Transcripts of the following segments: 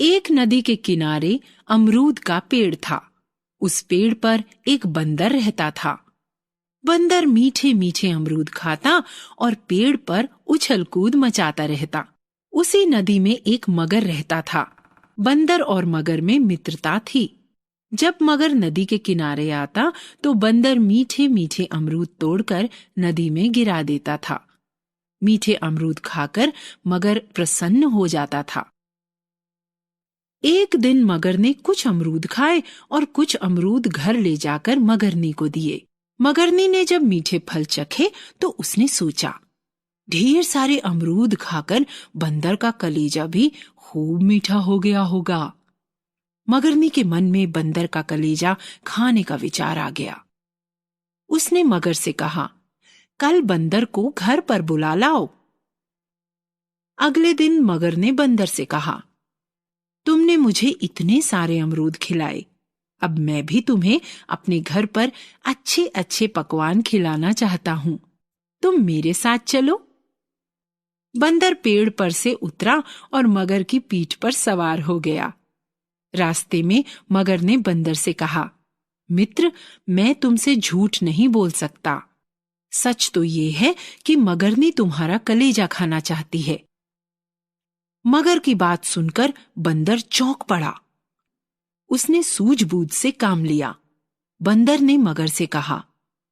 एक नदी के किनारे अमरूद का पेड़ था। उस पेड़ पर एक बंदर रहता था। बंदर मीठे मीठे अमरूद खाता और पेड़ पर उछल कूद मचाता रहता। उसी नदी में एक मगर रहता था। बंदर और मगर में मित्रता थी। जब मगर नदी के किनारे आता तो बंदर मीठे मीठे अमरूद तोड़कर नदी में गिरा देता था। मीठे अमरूद खाकर मगर प्रसन्न हो जाता था। एक दिन मगर ने कुछ अमरूद खाए और कुछ अमरूद घर ले जाकर मगरनी को दिए। मगरनी ने जब मीठे फल चखे तो उसने सोचा, ढेर सारे अमरूद खाकर बंदर का कलेजा भी खूब मीठा हो गया होगा। मगरनी के मन में बंदर का कलेजा खाने का विचार आ गया। उसने मगर से कहा, कल बंदर को घर पर बुला लाओ। अगले दिन मगर ने बंदर से कहा, तुमने मुझे इतने सारे अमरूद खिलाए, अब मैं भी तुम्हें अपने घर पर अच्छे अच्छे पकवान खिलाना चाहता हूं। तुम मेरे साथ चलो। बंदर पेड़ पर से उतरा और मगर की पीठ पर सवार हो गया। रास्ते में मगर ने बंदर से कहा, मित्र, मैं तुमसे झूठ नहीं बोल सकता। सच तो ये है कि मगरनी तुम्हारा कलेजा खाना चाहती है। मगर की बात सुनकर बंदर चौंक पड़ा। उसने सूझबूझ से काम लिया। बंदर ने मगर से कहा,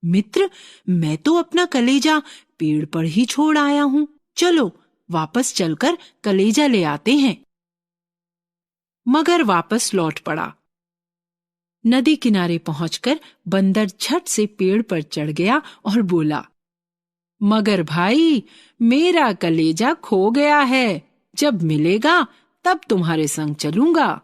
मित्र, मैं तो अपना कलेजा पेड़ पर ही छोड़ आया हूं। चलो वापस चलकर कलेजा ले आते हैं। मगर वापस लौट पड़ा। नदी किनारे पहुंचकर बंदर झट से पेड़ पर चढ़ गया और बोला, मगर भाई, मेरा कलेजा खो गया है। जब मिलेगा तब तुम्हारे संग चलूंगा।